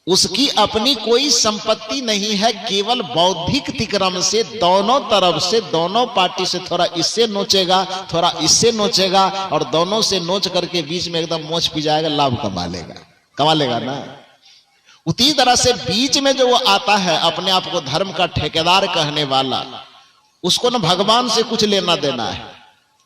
उसकी अपनी कोई संपत्ति नहीं है, केवल बौद्धिक तिक्रम से दोनों तरफ से, दोनों पार्टी से थोड़ा इससे नोचेगा, थोड़ा इससे नोचेगा, और दोनों से नोच करके बीच में एकदम मोच पी जाएगा, लाभ कमा लेगा ना। उसी तरह से बीच में जो वो आता है अपने आप को धर्म का ठेकेदार कहने वाला, उसको न भगवान से कुछ लेना देना है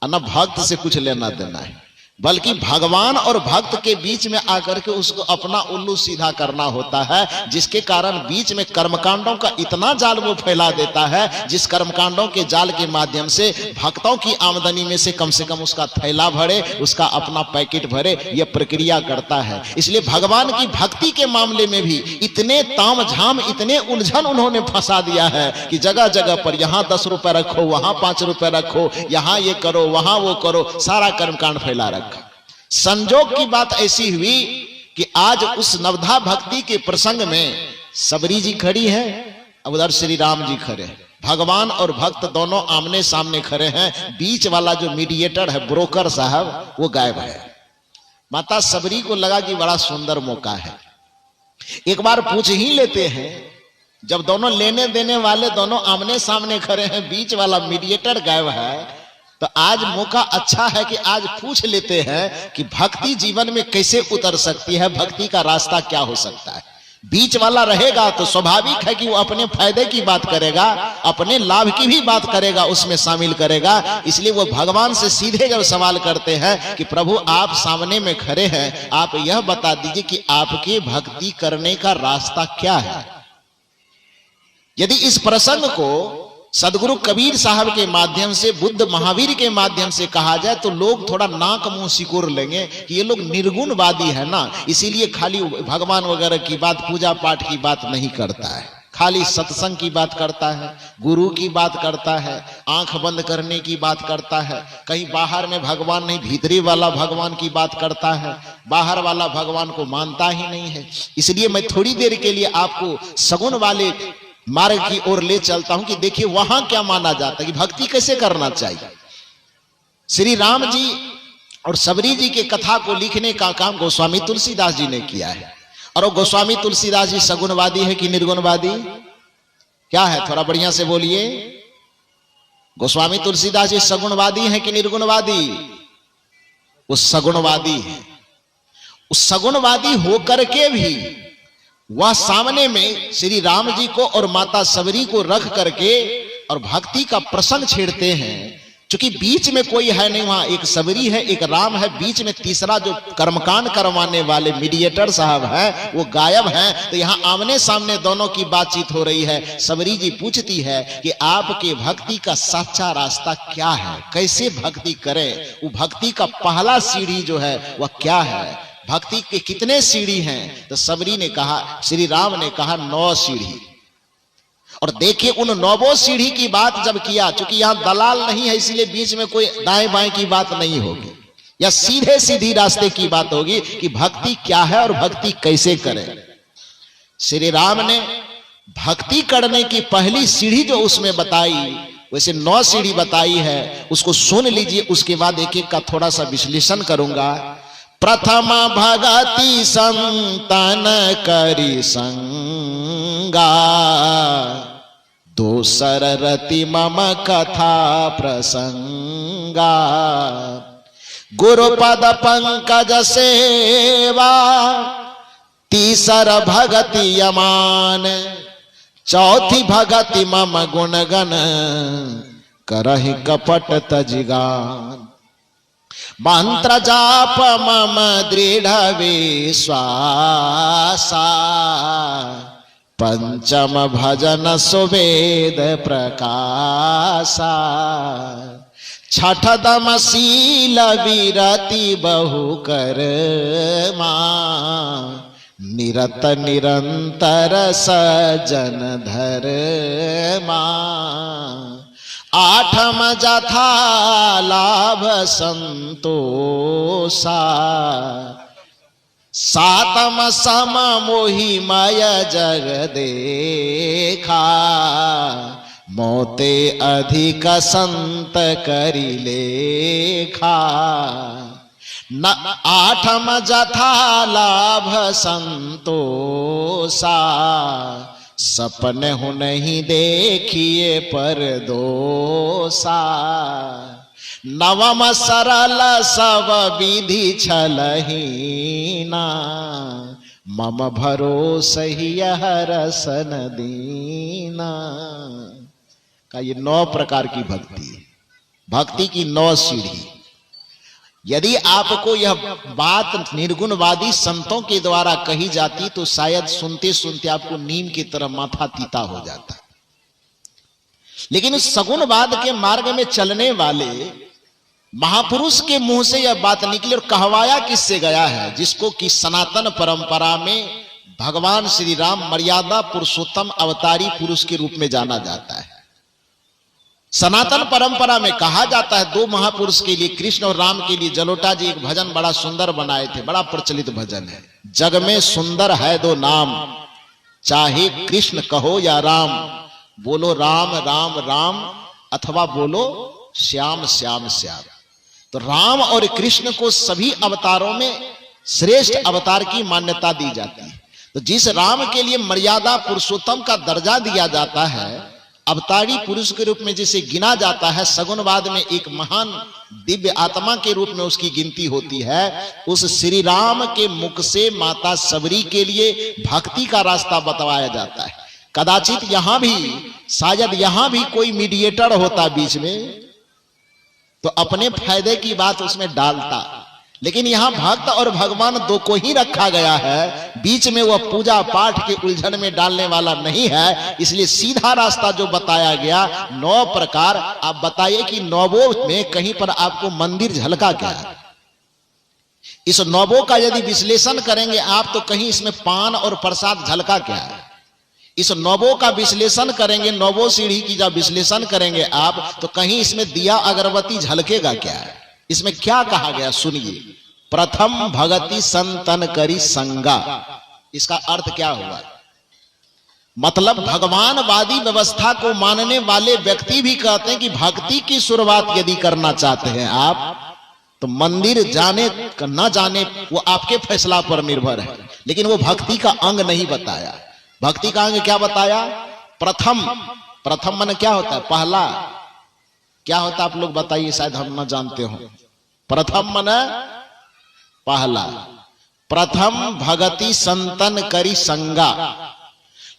और न भक्त से कुछ लेना देना है, बल्कि भगवान और भक्त के बीच में आकर के उसको अपना उल्लू सीधा करना होता है, जिसके कारण बीच में कर्मकांडों का इतना जाल वो फैला देता है, जिस कर्मकांडों के जाल के माध्यम से भक्तों की आमदनी में से कम उसका थैला भरे, उसका अपना पैकेट भरे, यह प्रक्रिया करता है। इसलिए भगवान की भक्ति के मामले में भी इतने ताम झाम, इतने उलझन उन्होंने फंसा दिया है कि जगह जगह पर यहाँ 10 रुपए रखो, वहां 5 रुपए रखो, यहाँ ये करो, वहां वो करो, सारा कर्मकांड फैला रखा। संजोग की बात ऐसी हुई कि आज उस नवधा भक्ति के प्रसंग में सबरी जी खड़ी है, उधर श्री राम जी खड़े हैं, भगवान और भक्त दोनों आमने सामने खड़े हैं, बीच वाला जो मीडिएटर है, ब्रोकर साहब, वो गायब है। माता सबरी को लगा कि बड़ा सुंदर मौका है, एक बार पूछ ही लेते हैं। जब दोनों लेने देने वाले दोनों आमने सामने खड़े हैं, बीच वाला मीडिएटर गायब है, तो आज मौका अच्छा है कि आज पूछ लेते हैं कि भक्ति जीवन में कैसे उतर सकती है, भक्ति का रास्ता क्या हो सकता है। बीच वाला रहेगा तो स्वाभाविक है कि वो अपने फायदे की बात करेगा, अपने लाभ की भी बात करेगा, उसमें शामिल करेगा। इसलिए वो भगवान से सीधे जब सवाल करते हैं कि प्रभु आप सामने में खड़े हैं, आप यह बता दीजिए कि आपके भक्ति करने का रास्ता क्या है। यदि इस प्रसंग को सदगुरु कबीर साहब के माध्यम से, बुद्ध महावीर के माध्यम से कहा जाए तो लोग थोड़ा नाक मुंह सिकोड़ लेंगे कि ये लोग निर्गुणवादी है ना, इसीलिए खाली भगवान वगैरह की बात, पूजा पाठ की बात नहीं करता है, खाली सत्संग की बात करता है, गुरु की बात करता है, आंख बंद करने की बात करता है, कहीं बाहर में भगवान नहीं, भीतरी वाला भगवान की बात करता है, बाहर वाला भगवान को मानता ही नहीं है। इसलिए मैं थोड़ी देर के लिए आपको सगुन वाले मार्ग की ओर ले चलता हूं कि देखिए वहां क्या माना जाता है कि भक्ति कैसे करना चाहिए। श्री राम जी और सबरी जी के कथा को लिखने का काम गोस्वामी तुलसीदास जी ने किया है। और वो गोस्वामी तुलसीदास जी सगुणवादी है कि निर्गुणवादी, क्या है, थोड़ा बढ़िया से बोलिए। गोस्वामी तुलसीदास जी सगुणवादी है कि निर्गुणवादी? वो सगुणवादी है। उस सगुणवादी होकर के भी वह सामने में श्री राम जी को और माता सबरी को रख करके और भक्ति का प्रसंग छेड़ते हैं। क्योंकि बीच में कोई है नहीं, वहां एक सबरी है, एक राम है, बीच में तीसरा जो कर्मकांड करवाने वाले मीडिएटर साहब है वो गायब है। तो यहाँ आमने सामने दोनों की बातचीत हो रही है। सबरी जी पूछती है कि आपके भक्ति का सच्चा रास्ता क्या है, कैसे भक्ति करें, वो भक्ति का पहला सीढ़ी जो है वह क्या है, भक्ति के कितने सीढ़ी हैं? तो सबरी ने कहा, श्री राम ने कहा 9 सीढ़ी। और देखिए उन 9 सीढ़ी की बात जब किया, चूंकि यहां दलाल नहीं है इसलिए बीच में कोई दाएं बाएं की बात नहीं होगी, या सीधे सीधी रास्ते की बात होगी कि भक्ति क्या है और भक्ति कैसे करें। श्री राम ने भक्ति करने की पहली सीढ़ी जो उसमें बताई, वैसे 9 सीढ़ी बताई है, उसको सुन लीजिए, उसके बाद एक एक का थोड़ा सा विश्लेषण करूंगा। प्रथम भगति संतन करी संगा, दोसर रति मम कथा प्रसंगा, गुरुपद पंकज सेवा, तीसर भगति यमान, चौथी भगति मम गुणगन, करहि कपट तजिगान, मंत्र जाप मम दृढ़ विश्वासा, पंचम भजन सुवेद प्रकाशा, छठदम शील विरति बहु कर्मा, निरत निरंतर सजन धर्मा, आठम जथा लाभ संतोषा, सातम सम मोहिमय जग देखा, मोते अधिक संत करि लेखा, आठम जथा लाभ संतोषा, सपने हूं नहीं देखिए पर दोसा। नवम सरल सब विधि छलहीना, मम भरोस ही रसन दीना। का ये 9 प्रकार की भक्ति है, भक्ति की 9 सीढ़ी। यदि आपको यह बात निर्गुणवादी संतों के द्वारा कही जाती तो शायद सुनते सुनते आपको नीम की तरह माथा तीता हो जाता। लेकिन उस सगुणवाद के मार्ग में चलने वाले महापुरुष के मुंह से यह बात निकली और कहवाया किससे गया है, जिसको कि सनातन परंपरा में भगवान श्री राम मर्यादा पुरुषोत्तम अवतारी पुरुष के रूप में जाना जाता है। सनातन परंपरा में कहा जाता है 2 महापुरुष के लिए, कृष्ण और राम के लिए जलोटा जी एक भजन बड़ा सुंदर बनाए थे, बड़ा प्रचलित भजन है। जग में सुंदर है 2 नाम, चाहे कृष्ण कहो या राम, बोलो राम राम राम अथवा बोलो श्याम श्याम श्याम। तो राम और कृष्ण को सभी अवतारों में श्रेष्ठ अवतार की मान्यता दी जाती है। तो जिस राम के लिए मर्यादा पुरुषोत्तम का दर्जा दिया जाता है, अवतारी पुरुष के रूप में जिसे गिना जाता है, सगुणवाद में एक महान दिव्य आत्मा के रूप में उसकी गिनती होती है। उस श्री राम के मुख से माता सबरी के लिए भक्ति का रास्ता बतवाया जाता है। कदाचित यहां भी, शायद यहां भी कोई मीडिएटर होता बीच में तो अपने फायदे की बात उसमें डालता, लेकिन यहां भक्त और भगवान 2 को ही रखा गया है, बीच में वह पूजा पाठ के उलझन में डालने वाला नहीं है। इसलिए सीधा रास्ता जो बताया गया 9 प्रकार। आप बताइए कि 9 में कहीं पर आपको मंदिर झलका क्या है? इस 9 का यदि विश्लेषण करेंगे आप तो कहीं इसमें पान और प्रसाद झलका क्या है? इस 9 का विश्लेषण करेंगे, 9 सीढ़ी की जब विश्लेषण करेंगे आप तो कहीं इसमें दिया अगरबत्ती झलकेगा क्या है? इसमें क्या कहा गया सुनिए। प्रथम भगति संतन करी संगा। इसका अर्थ क्या हुआ? मतलब भगवानवादी व्यवस्था को मानने वाले व्यक्ति भी कहते हैं कि भक्ति की शुरुआत यदि करना चाहते हैं आप तो मंदिर जाने न जाने वो आपके फैसला पर निर्भर है, लेकिन वो भक्ति का अंग नहीं बताया। भक्ति का अंग क्या बताया? प्रथम। प्रथम मन क्या होता है? पहला। क्या होता आप लोग बताइए, शायद हम न जानते हो। प्रथम मन पहला। प्रथम भगति संतन करी संगा।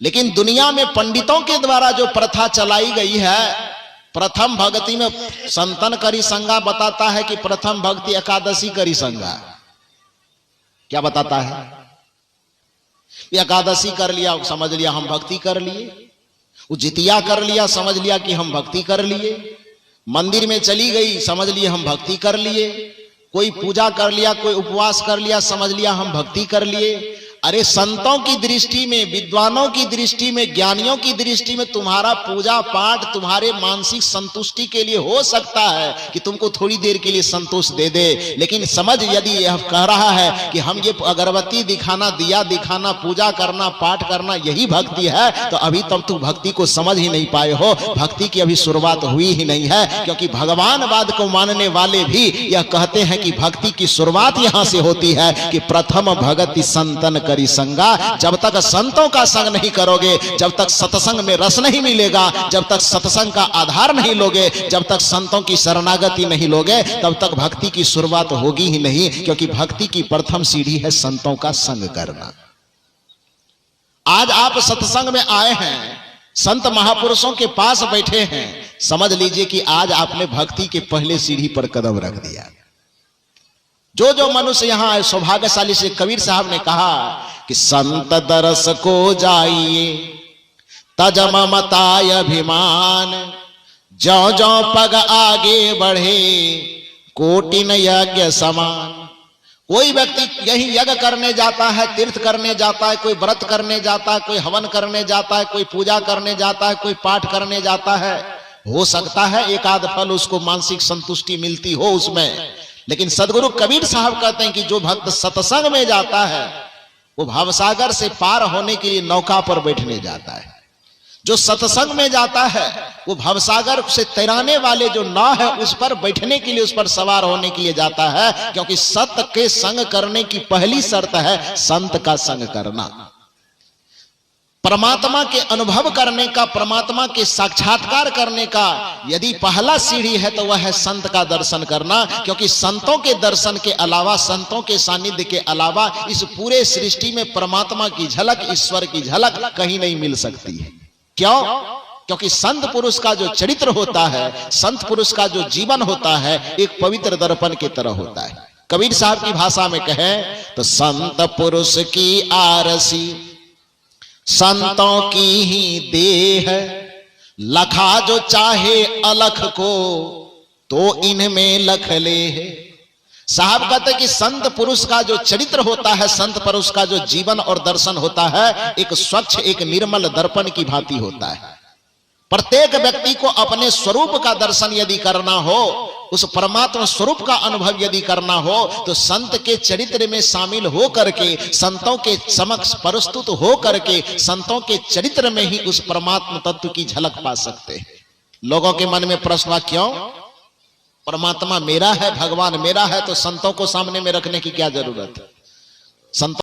लेकिन दुनिया में पंडितों के द्वारा जो प्रथा चलाई गई है, प्रथम भक्ति में संतन करी संगा बताता है कि प्रथम भक्ति एकादशी करी संगा। क्या बताता है? एकादशी कर लिया, समझ लिया हम भक्ति कर लिए। जितिया कर लिया, समझ लिया कि हम भक्ति कर लिए। मंदिर में चली गई, समझ लिए हम भक्ति कर लिए। कोई पूजा कर लिया, कोई उपवास कर लिया, समझ लिया हम भक्ति कर लिए। अरे संतों की दृष्टि में, विद्वानों की दृष्टि में, ज्ञानियों की दृष्टि में तुम्हारा पूजा पाठ तुम्हारे मानसिक संतुष्टि के लिए हो सकता है कि तुमको थोड़ी देर के लिए संतोष दे दे, लेकिन समझ यदि यह कह रहा है कि हम ये अगरबत्ती दिखाना, दिया दिखाना, पूजा करना, पाठ करना यही भक्ति है, तो अभी तक तुम भक्ति को समझ ही नहीं पाए हो। भक्ति की अभी शुरुआत हुई ही नहीं है, क्योंकि भगवानवाद को मानने वाले भी यह कहते हैं कि भक्ति की शुरुआत यहां से होती है कि प्रथम भगति संतन करी संगा। जब तक संतों का संग नहीं करोगे, जब तक सत्संग में रस नहीं मिलेगा, जब तक सत्संग का आधार नहीं लोगे, जब तक संतों की शरणागति नहीं लोगे, तब तक भक्ति की शुरुआत होगी ही नहीं। क्योंकि भक्ति की प्रथम सीढ़ी है संतों का संग करना। आज आप सत्संग में आए हैं, संत महापुरुषों के पास बैठे हैं, समझ लीजिए कि आज आपने भक्ति के पहले सीढ़ी पर कदम रख दिया। जो जो मनुष्य यहां आए सौभाग्यशाली से। कबीर साहब ने कहा कि संत दरस को जाइए तज ममताय अभिमान, जो जो पग आगे बढ़े कोटिन यज्ञ समान। कोई व्यक्ति यही यज्ञ करने जाता है, तीर्थ करने जाता है, कोई व्रत करने जाता है, कोई हवन करने जाता है, कोई पूजा करने जाता है, कोई पाठ करने जाता है। हो सकता है एक आध फल उसको मानसिक संतुष्टि मिलती हो उसमें, लेकिन सदगुरु कबीर साहब कहते हैं कि जो भक्त सत्संग में जाता है वो भवसागर से पार होने के लिए नौका पर बैठने जाता है। जो सत्संग में जाता है वो भवसागर से तैराने वाले जो नाव है उस पर बैठने के लिए, उस पर सवार होने के लिए जाता है। क्योंकि सत्य के संग करने की पहली शर्त है संत का संग करना। परमात्मा के अनुभव करने का, परमात्मा के साक्षात्कार करने का यदि पहला सीढ़ी है तो वह है संत का दर्शन करना। क्योंकि संतों के दर्शन के अलावा, संतों के सानिध्य के अलावा इस पूरे सृष्टि में परमात्मा की झलक, ईश्वर की झलक कहीं नहीं मिल सकती है। क्यों? क्योंकि संत पुरुष का जो चरित्र होता है, संत पुरुष का जो जीवन होता है, एक पवित्र दर्पण की तरह होता है। कबीर साहब की भाषा में कहें तो संत पुरुष की आरसी संतों की ही देह, लखा जो चाहे अलख को तो इनमें लख ले है। साहब कहते कि संत पुरुष का जो चरित्र होता है, संत पुरुष का जो जीवन और दर्शन होता है, एक स्वच्छ, एक निर्मल दर्पण की भांति होता है। प्रत्येक व्यक्ति को अपने स्वरूप का दर्शन यदि करना हो, उस परमात्मा स्वरूप का अनुभव यदि करना हो, तो संत के चरित्र में शामिल हो करके, संतों के समक्ष प्रस्तुत हो करके, संतों के चरित्र में ही उस परमात्मा तत्व की झलक पा सकते हैं। लोगों के मन में प्रश्न हुआ, क्यों? परमात्मा मेरा है, भगवान मेरा है, तो संतों को सामने में रखने की क्या जरूरत है? संतों